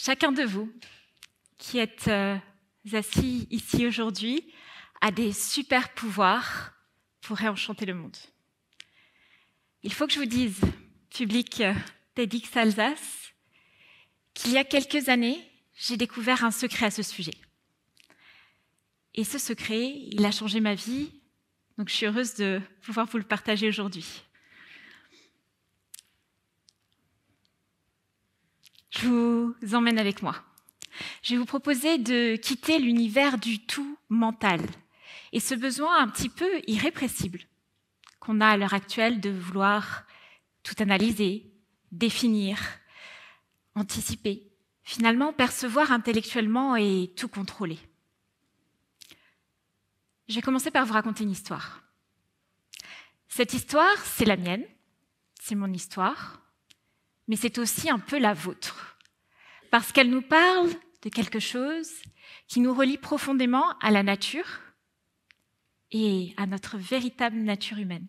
Chacun de vous qui êtes assis ici aujourd'hui a des super pouvoirs pour réenchanter le monde. Il faut que je vous dise, public TEDx Alsace, qu'il y a quelques années, j'ai découvert un secret à ce sujet. Et ce secret, il a changé ma vie, donc je suis heureuse de pouvoir vous le partager aujourd'hui. Je vous emmène avec moi. Je vais vous proposer de quitter l'univers du tout mental et ce besoin un petit peu irrépressible qu'on a à l'heure actuelle de vouloir tout analyser, définir, anticiper, finalement percevoir intellectuellement et tout contrôler. Je vais commencer par vous raconter une histoire. Cette histoire, c'est la mienne, c'est mon histoire, mais c'est aussi un peu la vôtre, parce qu'elle nous parle de quelque chose qui nous relie profondément à la nature et à notre véritable nature humaine.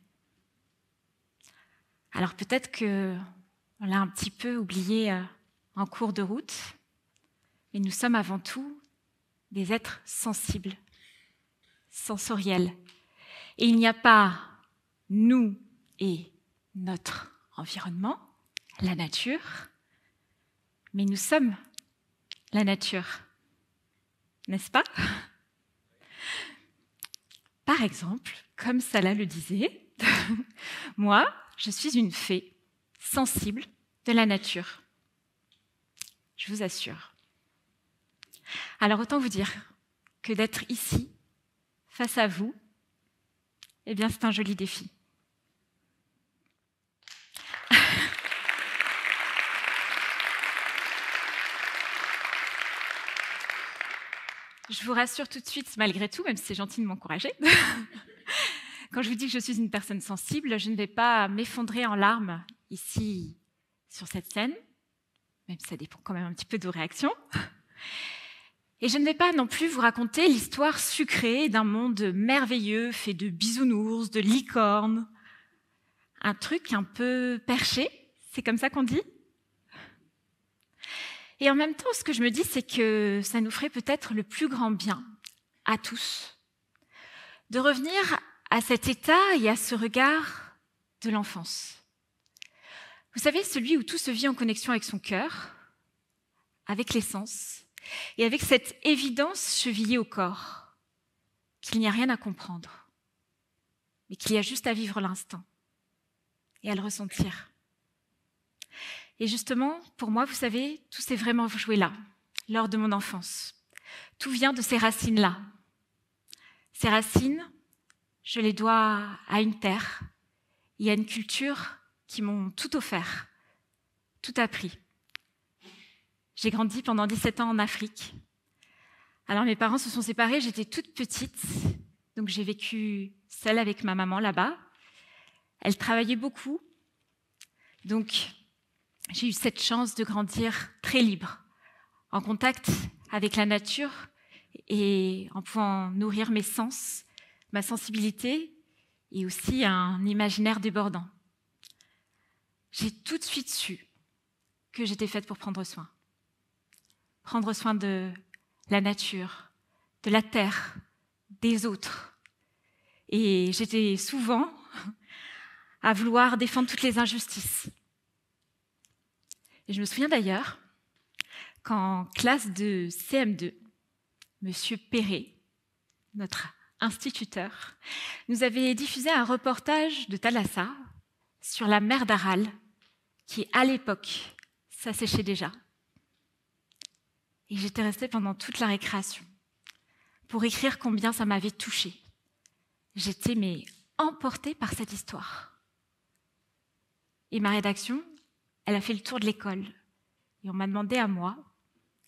Alors peut-être qu'on l'a un petit peu oublié en cours de route, mais nous sommes avant tout des êtres sensibles, sensoriels. Et il n'y a pas nous et notre environnement, la nature, mais nous sommes la nature, n'est-ce pas? Par exemple, comme Salah le disait, moi, je suis une fée sensible de la nature. Je vous assure. Alors autant vous dire que d'être ici, face à vous, eh bien c'est un joli défi. Je vous rassure tout de suite, malgré tout, même si c'est gentil de m'encourager. Quand je vous dis que je suis une personne sensible, je ne vais pas m'effondrer en larmes ici, sur cette scène, même si ça dépend quand même un petit peu de vos réactions. Et je ne vais pas non plus vous raconter l'histoire sucrée d'un monde merveilleux, fait de bisounours, de licornes. Un truc un peu perché, c'est comme ça qu'on dit. Et en même temps, ce que je me dis, c'est que ça nous ferait peut-être le plus grand bien à tous de revenir à cet état et à ce regard de l'enfance. Vous savez, celui où tout se vit en connexion avec son cœur, avec les sens, et avec cette évidence chevillée au corps, qu'il n'y a rien à comprendre, mais qu'il y a juste à vivre l'instant et à le ressentir. Et justement, pour moi, vous savez, tout s'est vraiment joué là, lors de mon enfance. Tout vient de ces racines-là. Ces racines, je les dois à une terre et à une culture qui m'ont tout offert, tout appris. J'ai grandi pendant 17 ans en Afrique. Alors mes parents se sont séparés, j'étais toute petite, donc j'ai vécu seule avec ma maman là-bas. Elle travaillait beaucoup, donc j'ai eu cette chance de grandir très libre, en contact avec la nature et en pouvant nourrir mes sens, ma sensibilité et aussi un imaginaire débordant. J'ai tout de suite su que j'étais faite pour prendre soin. Prendre soin de la nature, de la terre, des autres. Et j'étais souvent à vouloir défendre toutes les injustices. Et je me souviens d'ailleurs qu'en classe de CM2, Monsieur Perret, notre instituteur, nous avait diffusé un reportage de Thalassa sur la mer d'Aral, qui à l'époque s'asséchait déjà. Et j'étais restée pendant toute la récréation pour écrire combien ça m'avait touchée. J'étais emportée par cette histoire. Et ma rédaction, elle a fait le tour de l'école. Et on m'a demandé à moi,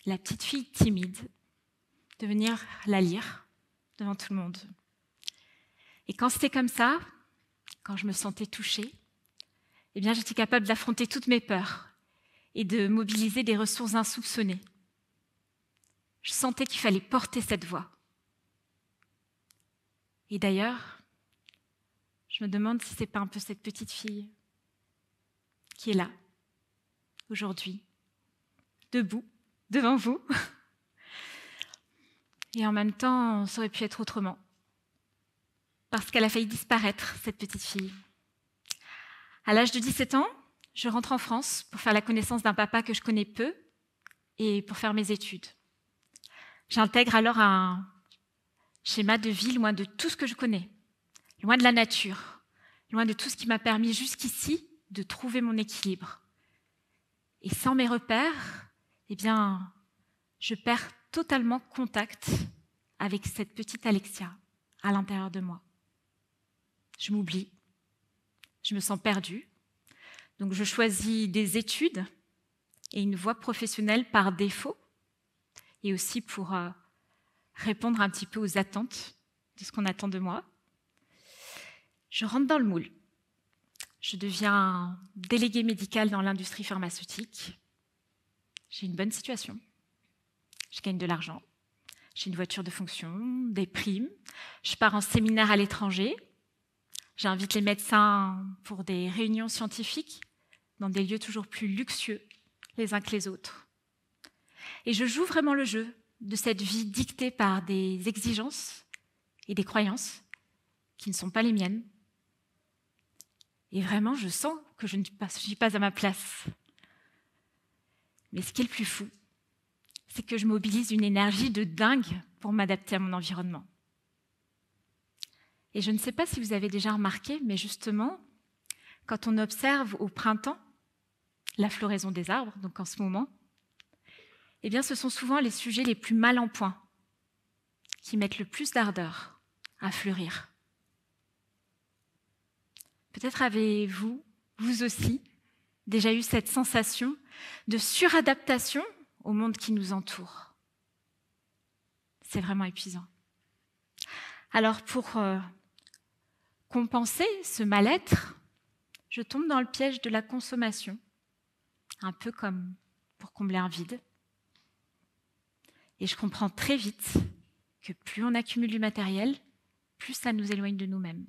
la petite fille timide, de venir la lire devant tout le monde. Et quand c'était comme ça, quand je me sentais touchée, eh bien j'étais capable d'affronter toutes mes peurs et de mobiliser des ressources insoupçonnées. Je sentais qu'il fallait porter cette voix. Et d'ailleurs, je me demande si c'est pas un peu cette petite fille qui est là, aujourd'hui, debout, devant vous. Et en même temps, ça aurait pu être autrement. Parce qu'elle a failli disparaître, cette petite fille. À l'âge de 17 ans, je rentre en France pour faire la connaissance d'un papa que je connais peu et pour faire mes études. J'intègre alors un schéma de vie loin de tout ce que je connais, loin de la nature, loin de tout ce qui m'a permis jusqu'ici de trouver mon équilibre. Et sans mes repères, eh bien, je perds totalement contact avec cette petite Alexia à l'intérieur de moi. Je m'oublie, je me sens perdue, donc je choisis des études et une voie professionnelle par défaut, et aussi pour répondre un petit peu aux attentes de ce qu'on attend de moi. Je rentre dans le moule. Je deviens déléguée médicale dans l'industrie pharmaceutique. J'ai une bonne situation. Je gagne de l'argent. J'ai une voiture de fonction, des primes. Je pars en séminaire à l'étranger. J'invite les médecins pour des réunions scientifiques dans des lieux toujours plus luxueux les uns que les autres. Et je joue vraiment le jeu de cette vie dictée par des exigences et des croyances qui ne sont pas les miennes. Et vraiment, je sens que je ne suis pas à ma place. Mais ce qui est le plus fou, c'est que je mobilise une énergie de dingue pour m'adapter à mon environnement. Et je ne sais pas si vous avez déjà remarqué, mais justement, quand on observe au printemps la floraison des arbres, donc en ce moment, eh bien, ce sont souvent les sujets les plus mal en point qui mettent le plus d'ardeur à fleurir. Peut-être avez-vous, vous aussi, déjà eu cette sensation de suradaptation au monde qui nous entoure. C'est vraiment épuisant. Alors, pour compenser ce mal-être, je tombe dans le piège de la consommation, un peu comme pour combler un vide. Et je comprends très vite que plus on accumule du matériel, plus ça nous éloigne de nous-mêmes.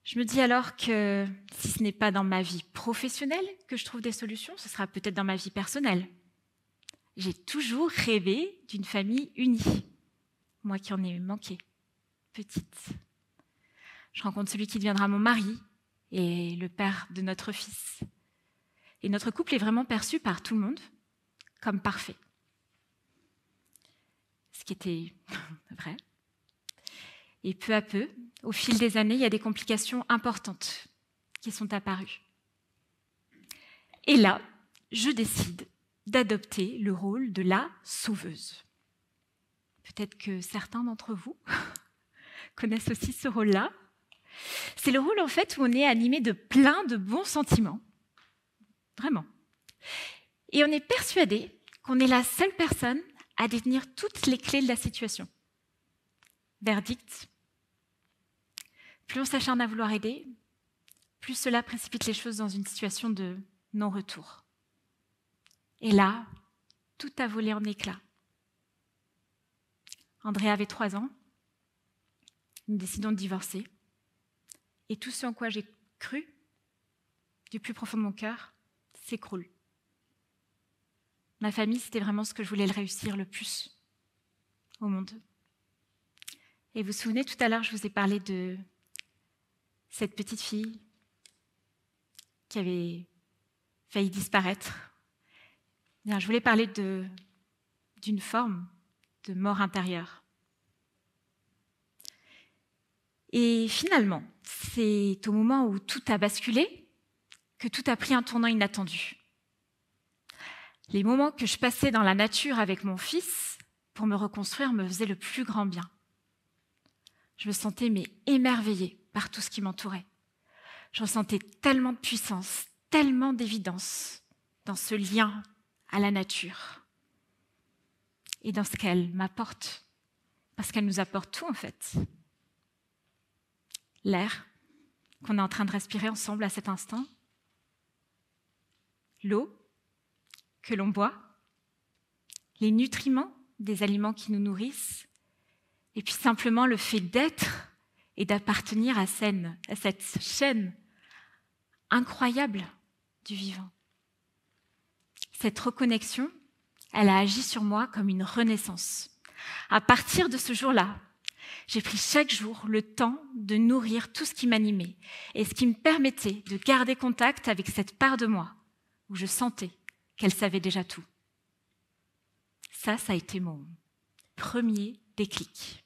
Je me dis alors que si ce n'est pas dans ma vie professionnelle que je trouve des solutions, ce sera peut-être dans ma vie personnelle. J'ai toujours rêvé d'une famille unie, moi qui en ai manqué, petite. Je rencontre celui qui deviendra mon mari et le père de notre fils. Et notre couple est vraiment perçu par tout le monde comme parfait. Ce qui était vrai. Et peu à peu, au fil des années, il y a des complications importantes qui sont apparues. Et là, je décide d'adopter le rôle de la sauveuse. Peut-être que certains d'entre vous connaissent aussi ce rôle-là. C'est le rôle, en fait, où on est animé de plein de bons sentiments. Vraiment. Et on est persuadé qu'on est la seule personne à détenir toutes les clés de la situation. Verdict. Plus on s'acharne à vouloir aider, plus cela précipite les choses dans une situation de non-retour. Et là, tout a volé en éclats. Andrea avait 3 ans. Nous décidons de divorcer. Et tout ce en quoi j'ai cru, du plus profond de mon cœur, s'écroule. Ma famille, c'était vraiment ce que je voulais le réussir le plus au monde. Et vous vous souvenez, tout à l'heure, je vous ai parlé de cette petite fille qui avait failli disparaître. Bien, je voulais parler d'une forme de mort intérieure. Et finalement, c'est au moment où tout a basculé que tout a pris un tournant inattendu. Les moments que je passais dans la nature avec mon fils pour me reconstruire me faisaient le plus grand bien. Je me sentais émerveillée par tout ce qui m'entourait. Je ressentais tellement de puissance, tellement d'évidence dans ce lien à la nature et dans ce qu'elle m'apporte, parce qu'elle nous apporte tout en fait. L'air qu'on est en train de respirer ensemble à cet instant, l'eau que l'on boit, les nutriments des aliments qui nous nourrissent, et puis simplement le fait d'être et d'appartenir à cette chaîne incroyable du vivant. cette reconnexion, elle a agi sur moi comme une renaissance. À partir de ce jour-là, j'ai pris chaque jour le temps de nourrir tout ce qui m'animait et ce qui me permettait de garder contact avec cette part de moi où je sentais qu'elle savait déjà tout. Ça a été mon premier déclic.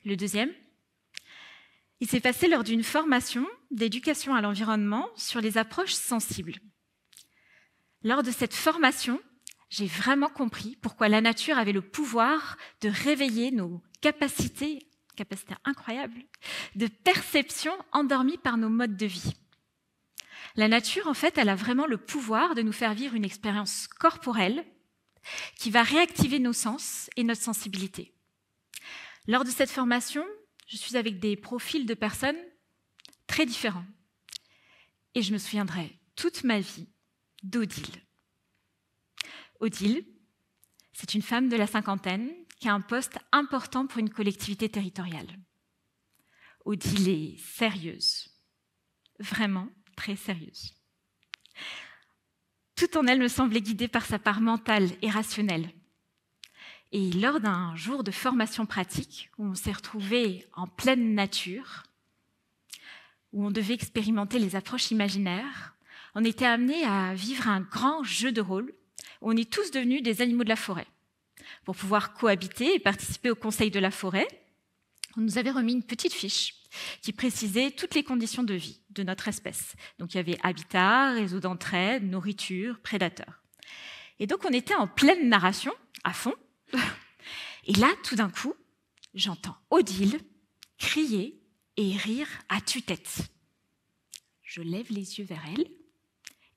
Le deuxième, il s'est passé lors d'une formation d'éducation à l'environnement sur les approches sensibles. Lors de cette formation, j'ai vraiment compris pourquoi la nature avait le pouvoir de réveiller nos capacités incroyables, de perception endormies par nos modes de vie. La nature, en fait, elle a vraiment le pouvoir de nous faire vivre une expérience corporelle qui va réactiver nos sens et notre sensibilité. Lors de cette formation, je suis avec des profils de personnes très différents. Et je me souviendrai toute ma vie d'Odile. Odile, c'est une femme de la cinquantaine qui a un poste important pour une collectivité territoriale. Odile est sérieuse, vraiment très sérieuse. Tout en elle me semblait guidée par sa part mentale et rationnelle. Et lors d'un jour de formation pratique, où on s'est retrouvés en pleine nature, où on devait expérimenter les approches imaginaires, on était amenés à vivre un grand jeu de rôle, où on est tous devenus des animaux de la forêt. Pour pouvoir cohabiter et participer au conseil de la forêt, on nous avait remis une petite fiche qui précisait toutes les conditions de vie de notre espèce. Donc il y avait habitat, réseau d'entraide, nourriture, prédateurs. Et donc on était en pleine narration, à fond. Et là, tout d'un coup, j'entends Odile crier et rire à tue-tête. Je lève les yeux vers elle,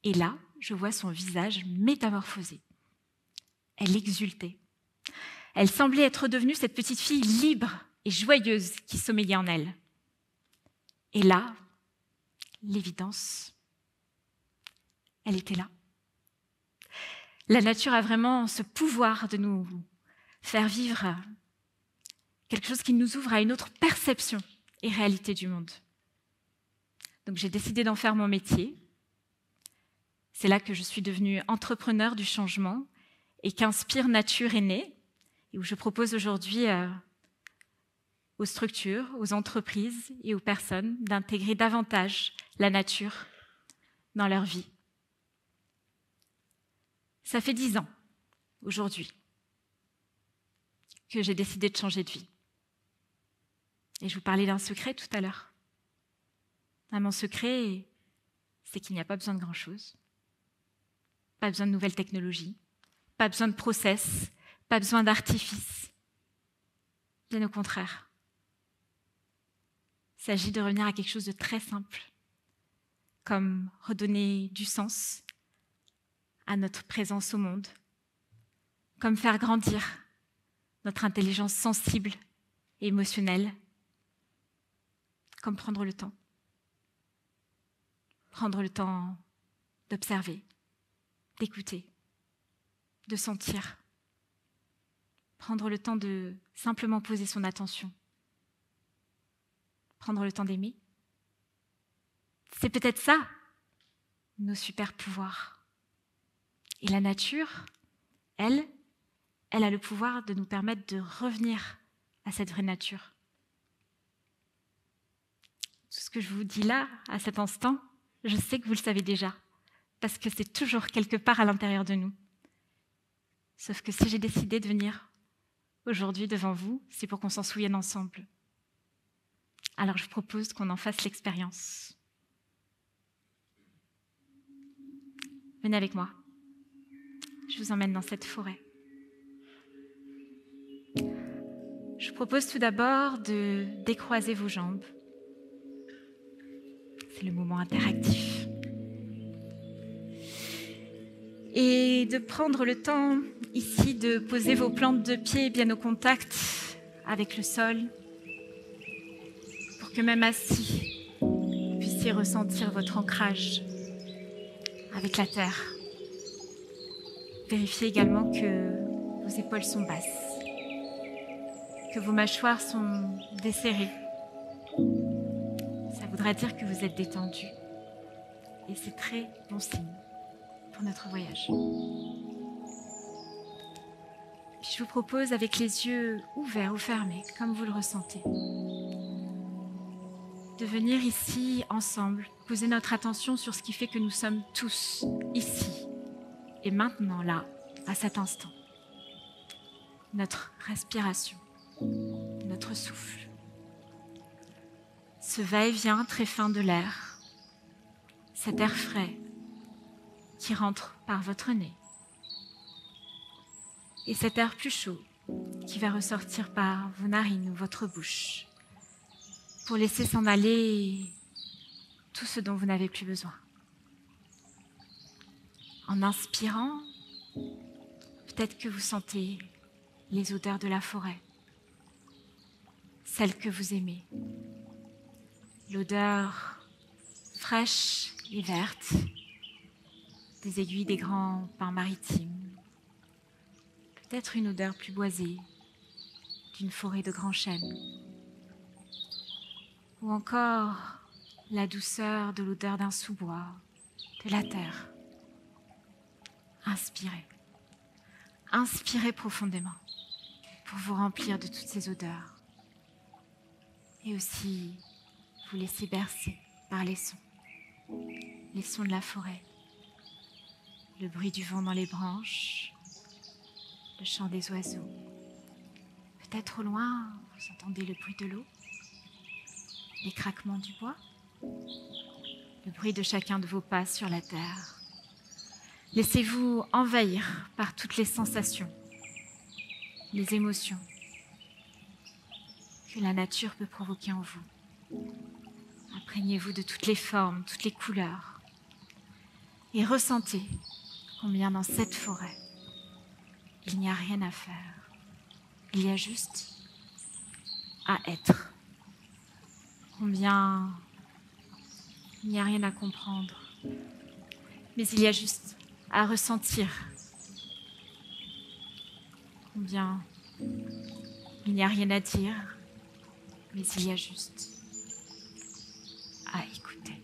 et là, je vois son visage métamorphosé. Elle exultait. Elle semblait être devenue cette petite fille libre et joyeuse qui sommeillait en elle. Et là, l'évidence, elle était là. La nature a vraiment ce pouvoir de nous faire vivre quelque chose qui nous ouvre à une autre perception et réalité du monde. Donc j'ai décidé d'en faire mon métier. C'est là que je suis devenue entrepreneur du changement et qu'Inspire Nature est née, et où je propose aujourd'hui aux structures, aux entreprises et aux personnes d'intégrer davantage la nature dans leur vie. Ça fait 10 ans, aujourd'hui, que j'ai décidé de changer de vie. Et je vous parlais d'un secret tout à l'heure. Mon secret, c'est qu'il n'y a pas besoin de grand-chose. Pas besoin de nouvelles technologies, pas besoin de process, pas besoin d'artifices. Bien au contraire. Il s'agit de revenir à quelque chose de très simple, comme redonner du sens à notre présence au monde, comme faire grandir notre intelligence sensible et émotionnelle, comme prendre le temps. Prendre le temps d'observer, d'écouter, de sentir. Prendre le temps de simplement poser son attention. Prendre le temps d'aimer. C'est peut-être ça, nos super pouvoirs. Et la nature, elle a le pouvoir de nous permettre de revenir à cette vraie nature. Tout ce que je vous dis là, à cet instant, je sais que vous le savez déjà, parce que c'est toujours quelque part à l'intérieur de nous. Sauf que si j'ai décidé de venir aujourd'hui devant vous, c'est pour qu'on s'en souvienne ensemble. Alors je vous propose qu'on en fasse l'expérience. Venez avec moi. Je vous emmène dans cette forêt. Je vous propose tout d'abord de décroiser vos jambes. C'est le moment interactif. Et de prendre le temps ici de poser vos plantes de pied bien au contact avec le sol, pour que même assis, vous puissiez ressentir votre ancrage avec la terre. Vérifiez également que vos épaules sont basses, que vos mâchoires sont desserrées. Ça voudra dire que vous êtes détendu. Et c'est très bon signe. pour notre voyage. Puis je vous propose, avec les yeux ouverts ou fermés, comme vous le ressentez, de venir ici ensemble, poser notre attention sur ce qui fait que nous sommes tous ici et maintenant là, à cet instant. Notre respiration, notre souffle, ce va-et-vient très fin de l'air, cet air frais qui rentre par votre nez et cet air plus chaud qui va ressortir par vos narines ou votre bouche pour laisser s'en aller tout ce dont vous n'avez plus besoin. En inspirant, peut-être que vous sentez les odeurs de la forêt, celles que vous aimez, l'odeur fraîche et verte des aiguilles des grands pins maritimes, peut-être une odeur plus boisée d'une forêt de grands chênes, ou encore la douceur de l'odeur d'un sous-bois, de la terre. Inspirez. Inspirez profondément pour vous remplir de toutes ces odeurs. Et aussi vous laisser bercer par les sons de la forêt, le bruit du vent dans les branches, le chant des oiseaux. Peut-être au loin, vous entendez le bruit de l'eau, les craquements du bois, le bruit de chacun de vos pas sur la terre. Laissez-vous envahir par toutes les sensations, les émotions que la nature peut provoquer en vous. Imprégnez-vous de toutes les formes, toutes les couleurs et ressentez combien dans cette forêt, il n'y a rien à faire. Il y a juste à être. Combien il n'y a rien à comprendre, mais il y a juste à ressentir. Combien il n'y a rien à dire, mais il y a juste à écouter.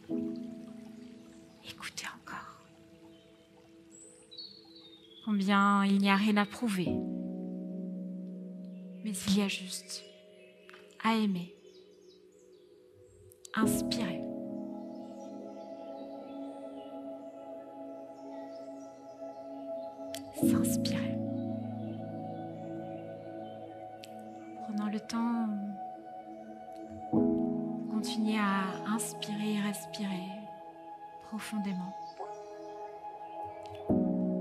Écouter encore. Combien il n'y a rien à prouver, mais il y a juste à aimer. Inspirez. S'inspirer. Prenant le temps, continuez à inspirer et respirer profondément.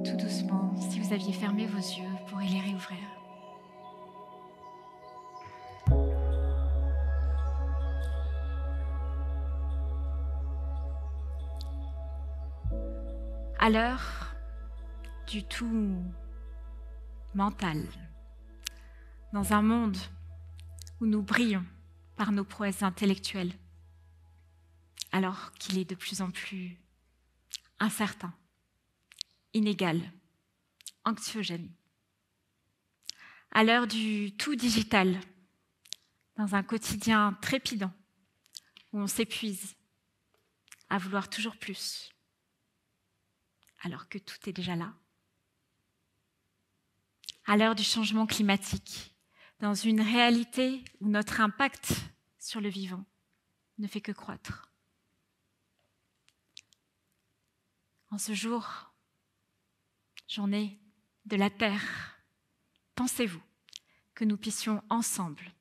Tout doucement, si vous aviez fermé vos yeux, vous pourrez les réouvrir. À l'heure du tout mental, dans un monde où nous brillons par nos prouesses intellectuelles, alors qu'il est de plus en plus incertain, inégal, anxiogène. À l'heure du tout digital, dans un quotidien trépidant, où on s'épuise à vouloir toujours plus, alors que tout est déjà là. À l'heure du changement climatique, dans une réalité où notre impact sur le vivant ne fait que croître. En ce jour, journée de la Terre, pensez-vous que nous puissions ensemble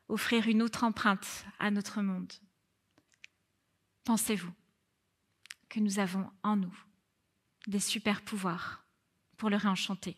offrir une autre empreinte à notre monde? Pensez-vous que nous avons en nous des super pouvoirs pour le réenchanter?